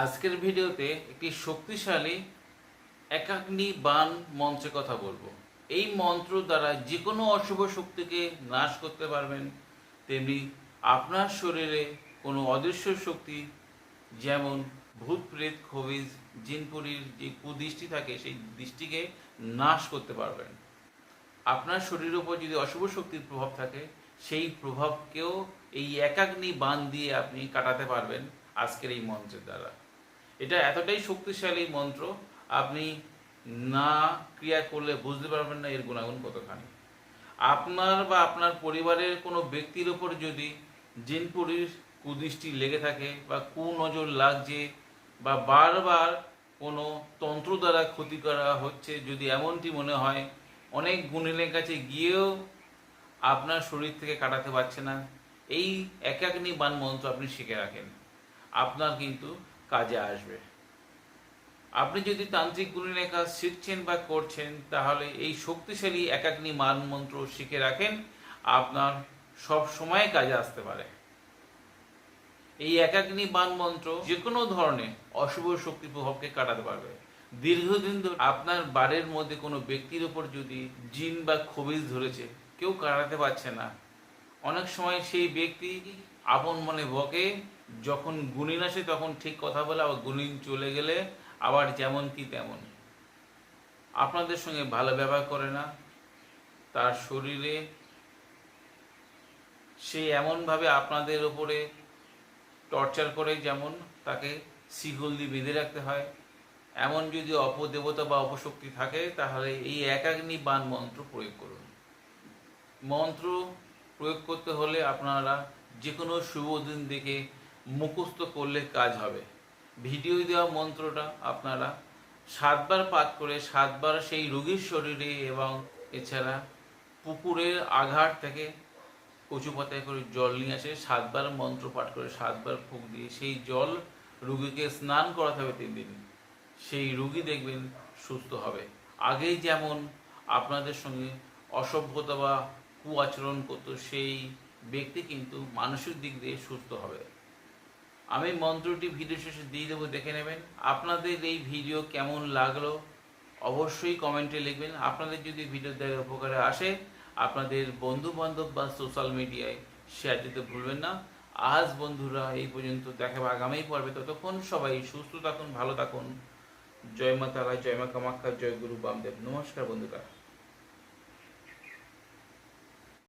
আজকের ভিডিওতে একটি শক্তিশালী একাগ্নি বাণ মন্ত্রের কথা বলবো। এই মন্ত্র দ্বারা যে কোনো অশুভ শক্তিকে নাশ করতে পারবেন, তেমনি আপনার শরীরে কোনো অদৃশ্য শক্তি যেমন ভূত প্রেত খবিজ জিনপুরির যে কুদৃষ্টি থাকে সেই দৃষ্টিকে নাশ করতে পারবেন। আপনার শরীরের উপর যদি অশুভ শক্তির প্রভাব থাকে সেই প্রভাবকেও এই একাগ্নি বাণ দিয়ে আপনি কাটাতে পারবেন আজকের এই মন্ত্রের দ্বারা। এটা এতটাই শক্তিশালী মন্ত্র, আপনি না ক্রিয়া করলে বুঝতে পারবেন না এর গুণাগুণ কতখানি। আপনার বা আপনার পরিবারের কোনো ব্যক্তির ওপর যদি জিনপুরির কুদৃষ্টি লেগে থাকে বা কুনজর লাগছে বা বারবার কোনো তন্ত্র দ্বারা ক্ষতি করা হচ্ছে, যদি এমনটি মনে হয় অনেক গুণিনের কাছে গিয়েও আপনার শরীর থেকে কাটাতে পারছে না, এই একাগ্নি বাণ মন্ত্র আপনি শিখে রাখেন, আপনার কিন্তু কাজে আসবে। আপনি যদি তান্ত্রিক গুণিনের কাজ শিখছেন বা করছেন, তাহলে এই শক্তিশালী একাগ্নি বাণ মন্ত্র শিখে রাখেন, আপনার সব সময় কাজে আসতে পারে। এই একাগ্নি বাণ মন্ত্র যে কোনো ধরনের অশুভ শক্তি প্রভাবকে কাটাতে পারবে। দীর্ঘদিন ধরে আপনার বাড়ির মধ্যে কোনো ব্যক্তির উপর যদি জিন বা খবিজ ধরেছে, কেউ কাটাতে পারছে না, অনেক সময় সেই ব্যক্তি আপন মনে বকে, যখন গুণিন আসে তখন ঠিক কথা বলে, আবার গুণিন চলে গেলে আবার যেমন কি তেমন, আপনাদের সঙ্গে ভালো ব্যবহার করে না, তার শরীরে সে এমনভাবে আপনাদের ওপরে টর্চার করে যেমন তাকে শিকল দিয়ে বেঁধে রাখতে হয়। এমন যদি অপদেবতা বা অপশক্তি থাকে, তাহলে এই একাগ্নি বাণ মন্ত্র প্রয়োগ করুন। মন্ত্র প্রয়োগ করতে হলে আপনারা যে কোনো শুভ দিন দেখে মুখস্থ করলে কাজ হবে। ভিডিও দেওয়া মন্ত্রটা আপনারা 7বার পাঠ করে 7বার সেই রোগীর শরীরে এবং এছাড়া পুকুরের আঘাট থেকে কচু পাতায় করে জল নিয়ে আসে, 7বার মন্ত্র পাঠ করে 7বার ফুঁক দিয়ে সেই জল রুগীকে স্নান করাতে হবে 3 দিন। সেই রুগী দেখবেন সুস্থ হবে। আগেই যেমন আপনাদের সঙ্গে অসভ্যতা বা কুআচরণ করতো, সেই ব্যক্তি কিন্তু মানসিক দিক দিয়ে সুস্থ হবে। আমি মন্ত্রটি ভিডিও শেষে দিয়ে দেবো, দেখে নেবেন। আপনাদের এই ভিডিও কেমন লাগলো অবশ্যই কমেন্টে লিখবেন। আপনাদের যদি ভিডিও দেখার উপকারে আসে, আপনাদের বন্ধু বান্ধব বা সোশ্যাল মিডিয়ায় শেয়ার দিতে ভুলবেন না। আজ বন্ধুরা এই পর্যন্ত, দেখাবো আগামী পর্বে। ততক্ষণ সবাই সুস্থ থাকুন, ভালো থাকুন। জয় মা তারা, জয় মা কামাখ্যা, জয় গুরু বামদেব। নমস্কার বন্ধুরা।